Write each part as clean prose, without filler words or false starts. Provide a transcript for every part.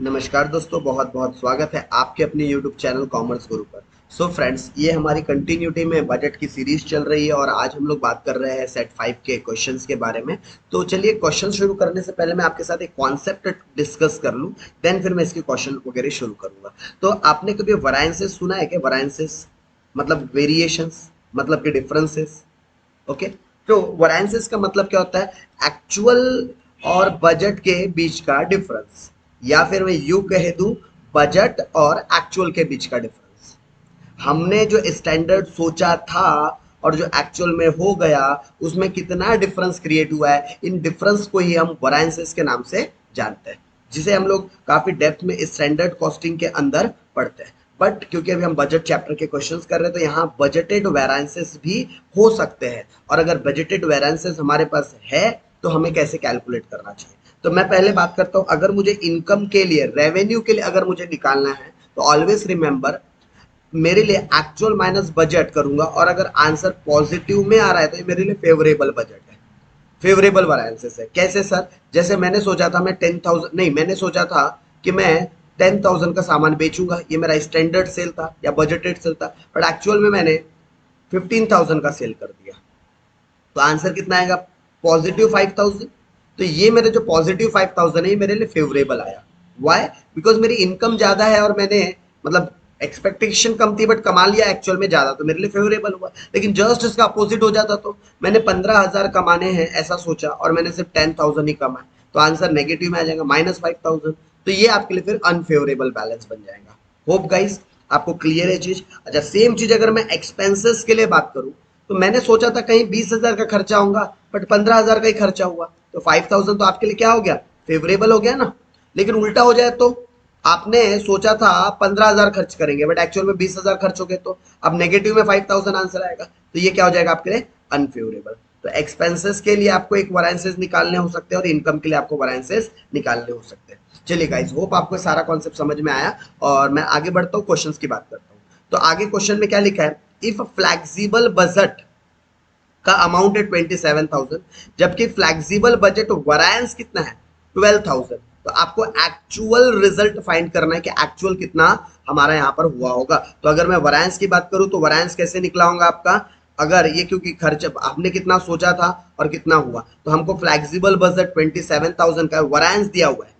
नमस्कार दोस्तों, बहुत बहुत स्वागत है आपके अपने YouTube चैनल कॉमर्स गुरु पर। सो फ्रेंड्स, ये हमारी कंटिन्यूटी में बजट की सीरीज चल रही है और आज हम लोग बात कर रहे हैं सेट 5 के क्वेश्चंस के बारे में। तो चलिए, क्वेश्चन शुरू करने से पहले मैं आपके साथ एक कॉन्सेप्ट डिस्कस कर लूं, देन फिर मैं इसके क्वेश्चन वगैरह शुरू करूंगा। तो आपने कभी वरायंसेस सुना है क्या? वरायंसेस मतलब वेरिएशंस, मतलब कि डिफरेंसेस। ओके। तो वरायंसेस का मतलब क्या होता है? एक्चुअल और बजट के बीच का डिफरेंस, या फिर मैं यू कह दूं, बजट और एक्चुअल के बीच का डिफरेंस। हमने जो स्टैंडर्ड सोचा था और जो एक्चुअल में हो गया, उसमें कितना डिफरेंस क्रिएट हुआ है, इन डिफरेंस को ही हम वरायंसेस के नाम से जानते हैं, जिसे हम लोग काफी डेप्थ में स्टैंडर्ड कॉस्टिंग के अंदर पढ़ते हैं। बट क्योंकि अभी हम बजट चैप्टर के क्वेश्चंस कर रहे हैं, तो यहाँ बजटेड वेरिएंसेस भी हो सकते हैं। और अगर बजटेड वेरिएंसेस हमारे पास है, तो हमें कैसे कैलकुलेट करना चाहिए। तो मैं पहले बात करता हूँ, अगर मुझे इनकम के लिए, रेवेन्यू के लिए अगर मुझे निकालना है, तो ऑलवेज रिमेंबर, मेरे लिए एक्चुअल माइनस बजट करूंगा, और अगर आंसर पॉजिटिव में आ रहा है तो ये मेरे लिए फेवरेबल बजट है, फेवरेबल वैरिएंसेस है। कैसे सर? जैसे मैंने सोचा था मैं 10,000 नहीं, मैंने सोचा था कि मैं 10,000 का सामान बेचूंगा, ये मेरा स्टैंडर्ड सेल था या बजटेड सेल था, बट एक्चुअल में मैंने 15,000 का सेल कर दिया। तो आंसर कितना आएगा? +5,000। तो ये मेरे जो +5,000 है, ये मेरे लिए फेवरेबल आया। वाई? बिकॉज मेरी इनकम ज्यादा है और मैंने, मतलब एक्सपेक्टेशन कम थी बट कमा लिया एक्चुअल में ज्यादा, तो मेरे लिए फेवरेबल हुआ। लेकिन जस्ट इसका अपोजिट हो जाता तो मैंने 15,000 कमाने हैं ऐसा सोचा और मैंने सिर्फ 10,000 ही कमाए, तो आंसर नेगेटिव में आ जाएगा, -5,000। तो ये आपके लिए फिर अनफेवरेबल बैलेंस बन जाएगा। होप गाइस आपको क्लियर है चीज। अच्छा, सेम चीज अगर मैं एक्सपेंसेस के लिए बात करूं, तो मैंने सोचा था कहीं 20,000 का खर्चा होगा, बट 15,000 का ही खर्चा हुआ, तो 5,000 तो आपके लिए क्या हो गया? फेवरेबल हो गया ना। लेकिन उल्टा हो जाए तो, आपने सोचा था 15,000 खर्च करेंगे बट एक्चुअल में 20,000 खर्च हो गए, तो अब नेगेटिव में 5,000 आंसर आएगा, तो ये क्या हो जाएगा आपके लिए? अनफेवरेबल। तो एक्सपेंसेस के लिए आपको एक वरायंसेस निकालने हो सकते हैं और इनकम के लिए आपको वरायंसेस निकालने हो सकते हैं। चलिए गाइस, होप आपको सारा कॉन्सेप्ट समझ में आया और मैं आगे बढ़ता हूँ, क्वेश्चंस की बात करता हूँ। तो आगे क्वेश्चन में क्या लिखा है? इफ फ्लेक्सिबल बजट का अमाउंट है 27,000, जबकि फ्लेक्सिबल बजट वरायंस कितना है? 12,000। तो आपको एक्चुअल रिजल्ट फाइंड करना है कि एक्चुअल कितना हमारा यहाँ पर हुआ होगा। तो अगर मैं वरायंस की बात करूं, तो वरायंस कैसे निकला होगा आपका? अगर ये, क्योंकि खर्च आपने कितना सोचा था और कितना हुआ, तो हमको फ्लेक्सिबल बजट 27,000 का वरायंस दिया हुआ है।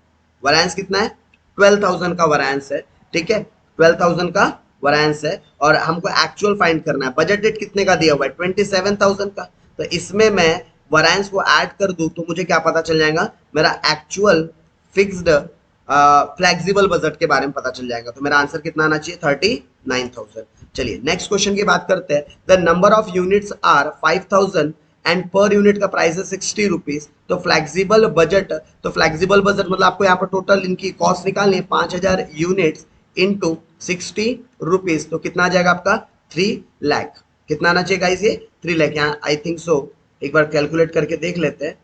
वरायंस कितना है? 12,000 का वरायंस है। ठीक है, 12,000 का वरायंस है और हमको एक्चुअल फाइंड करना है। बजटेड कितने का दिया हुआ है? 27,000 का। तो इसमें मैं वरायंस को ऐड कर दूं तो मुझे क्या पता चल जाएगा? मेरा एक्चुअल फिक्स्ड फ्लेक्सिबल बजट के बारे में पता चल जाएगा। तो मेरा आंसर कितना आना चाहिए? 39,000। चलिए नेक्स्ट क्वेश्चन की बात करते हैं। The number of units are 5,000 and पर यूनिट का प्राइस है 60 रुपीज। तो फ्लेक्सिबल बजट, तो फ्लेक्सिबल बजट मतलब आपको यहाँ पर टोटल इनकी कॉस्ट निकालनी है, 5,000 यूनिट्स इंटू 60 रुपीज, तो कितना आ जाएगा आपका? 3 लाख। कितना आना चाहिए गाइस? ये 3 लाख। यहाँ आई थिंक सो, एक बार कैलकुलेट करके देख लेते हैं।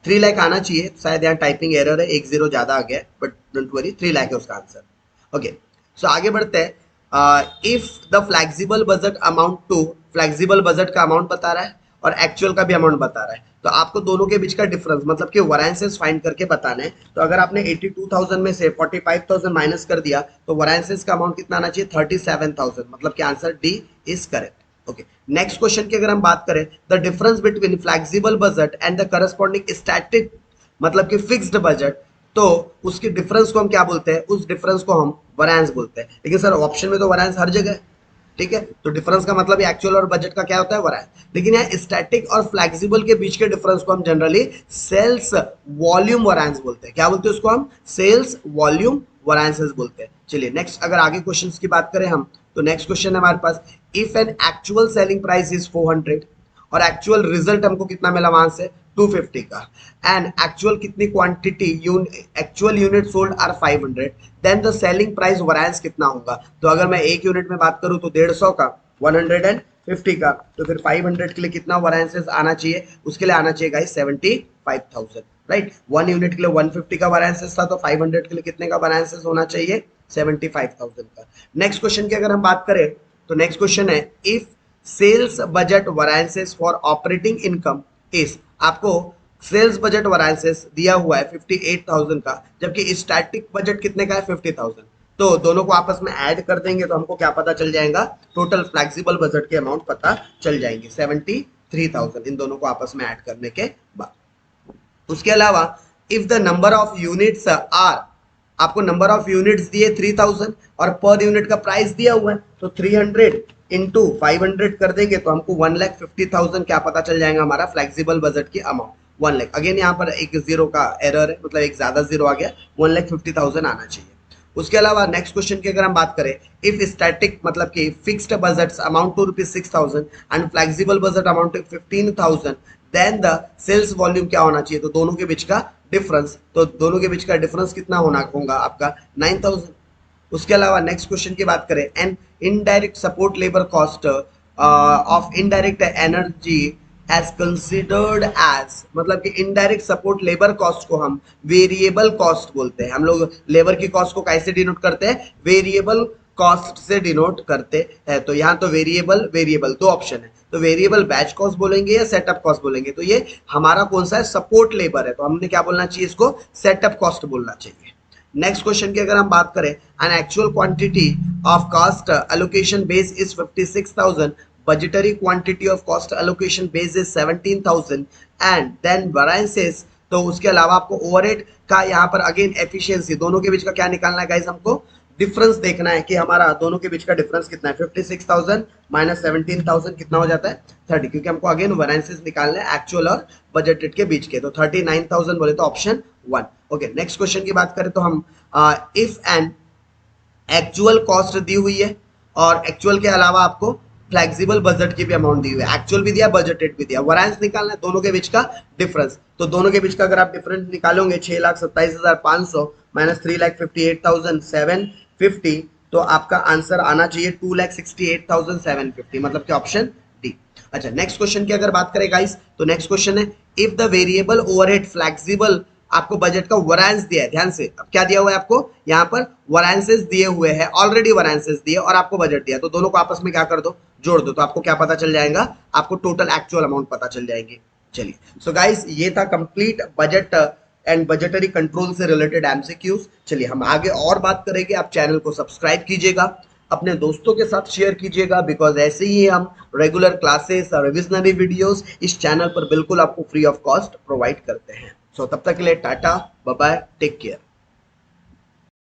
3 लाख आना चाहिए, शायद यहाँ टाइपिंग एरर है, एक जीरो ज्यादा आ गया, बट डोंट वरी, 3 लाख है उसका आंसर। ओके, सो आगे बढ़ते हैं। If the flexible budget amount to, flexible budget का अमाउंट बता रहा है और एक्चुअल का भी अमाउंट बता रहा है, तो आपको दोनों के बीच का डिफरेंस मतलब कि वरायंसेस फाइंड करके बताना है। तो अगर आपने 82,000 में से 45,000 माइनस कर दिया, तो वरायंसेस का अमाउंट कितना आना चाहिए? 37,000, मतलब कि answer D is correct. Okay, next question की अगर हम बात करें, the difference between flexible budget and the corresponding static, मतलब कि फिक्स्ड बजट, तो उसकी डिफरेंस को हम क्या बोलते हैं? उस डिफरेंस को हम वरायंस बोलते हैं। लेकिन सर ऑप्शन में तो वरायंस हर जगह है। ठीक है, तो डिफरेंस का मतलब एक्चुअल और बजट का क्या होता है? वरायंस। लेकिन यहाँ स्टैटिक और फ्लेक्सिबल के बीच के डिफरेंस को हम जनरली सेल्स वॉल्यूम वरायंस बोलते हैं। क्या बोलते हैं उसको? हम सेल्स वॉल्यूम वरायंसेस बोलते हैं। चलिए नेक्स्ट, अगर आगे क्वेश्चंस की बात करें हम, तो नेक्स्ट क्वेश्चन है हमारे पास, if an actual selling price is 400 और एक्चुअल रिजल्ट हमको कितना मिला वहां से? 250 का, एंड एक्चुअल कितनी quantity, actual unit sold are 500, then the selling price variance कितना होगा? तो अगर मैं एक यूनिट में बात करूं तो 150 का, 150 का, तो फिर 500 के लिए कितना वरायंसेस आना चाहिए? उसके लिए आना चाहिए गाइस 75,000। राइट, 1 यूनिट के लिए 150 का वरायंसेस था, तो 500 के लिए कितने का वरायंसेस होना चाहिए? 75,000 का। नेक्स्ट क्वेश्चन की अगर हम बात करें, तो नेक्स्ट क्वेश्चन है, if sales budget variances for operating income is, आपको सेल्स बजट वराइंसेस दिया हुआ है 58,000 का, जबकि स्टैटिक बजट कितने का है 50,000। तो दोनों को आपस में ऐड कर देंगे तो हमको क्या पता चल जाएगा, टोटल फ्लेक्सिबल बजट के अमाउंट पता चल जाएंगे 73,000 इन दोनों को आपस में ऐड करने के बाद। उसके अलावा if the number of units are, आपको नंबर ऑफ यूनिट्स दिए 3000 और पर यूनिट का प्राइस दिया हुआ है, तो 300 इंटू 500 कर देंगे तो हमको 1,50,000 क्या पता चल जाएगा, हमारा फ्लेक्सिबल बजट की अमाउंट 1 लाख। अगेन यहाँ पर एक जीरो का एरर है, मतलब एक ज्यादा जीरो आ गया, 1,50,000 आना चाहिए। उसके अलावा नेक्स्ट क्वेश्चन की अगर हम बात करें, इफ स्टैटिक मतलब कि fixed budgets amount to ₹6,000 and flexible budget amount to 15,000, then the sales volume क्या होना चाहिए, तो दोनों के बीच का डिफरेंस, तो दोनों के बीच का डिफरेंस कितना होना होगा आपका 9,000। उसके अलावा नेक्स्ट क्वेश्चन की बात करें, an indirect support labour cost of indirect energy as considered as, मतलब कि इनडायरेक्ट सपोर्ट लेबर कॉस्ट को हम वेरिएबल कॉस्ट बोलते हैं। हम लोग लेबर की कॉस्ट को कैसे डिनोट करते हैं, वेरिएबल कॉस्ट से डिनोट करते हैं। तो यहाँ तो वेरिएबल वेरिएबल दो ऑप्शन है, तो वेरिएबल बैच कॉस्ट बोलेंगे या सेटअप कॉस्ट बोलेंगे, तो ये हमारा कौन सा है, सपोर्ट लेबर है, तो हमने क्या बोलना चाहिए, इसको सेटअप कॉस्ट बोलना चाहिए। नेक्स्ट क्वेश्चन की अगर हम बात करें, an actual quantity of cost allocation base is 56,000, budgetary quantity of cost allocation base is 17,000 and then variances, तो उसके अलावा आपको ओवरहेड का यहाँ पर अगेन एफिशिएंसी, दोनों के बीच का क्या निकालना है गाइस, हमको डिफरेंस देखना है कि हमारा दोनों के बीच का डिफरेंस कितना है। 56,000 माइनस 17,000 कितना हो जाता है 30, क्योंकि हमको अगेन वेरिएंसेस निकालना है एक्चुअल और बजटेड के बीच के, तो 39,000 बोले तो ऑप्शन 1। ओके, नेक्स्ट क्वेश्चन की बात करें तो हम इफ एन एक्चुअल कॉस्ट दी हुई है और एक्चुअल के अलावा आपको फ्लेक्सिबल बजट की भी अमाउंट दी हुई है, एक्चुअल भी दिया बजटेड भी दिया, वरांस निकालना है दोनों के बीच का डिफरेंस, तो दोनों के बीच का अगर आप डिफरेंस निकालोगे 6,27,500 माइनस 3,58,750, तो आपका आंसर आना चाहिए 2,68,750, मतलब कि ऑप्शन डी। अच्छा, नेक्स्ट क्वेश्चन की अगर बात करें गाइस, तो नेक्स्ट क्वेश्चन है, if the variable overhead flexible, आपको बजट का वरांस दिया है, ध्यान से, अब क्या दिया हुआ है आपको यहाँ पर, वरांसेस दिए हुए हैं, ऑलरेडी वरांसेस दिए और आपको बजट दिया, तो दोनों को आपस में क्या कर दो, जोड़ दो, तो आपको क्या पता चल जाएगा, आपको टोटल एक्चुअल अमाउंट पता चल जाएगी। चलिए, सो गाइस ये था complete budget and budgetary control से रिलेटेड एमसीक्यूज। चलिए हम आगे और बात करेंगे, आप चैनल को सब्सक्राइब कीजिएगा, अपने दोस्तों के साथ शेयर कीजिएगा, बिकॉज ऐसे ही हम रेगुलर क्लासेस और रिविजनरी वीडियोस इस चैनल पर बिल्कुल आपको फ्री ऑफ कॉस्ट प्रोवाइड करते हैं। सो तब तक के लिए tata, bye bye, take care.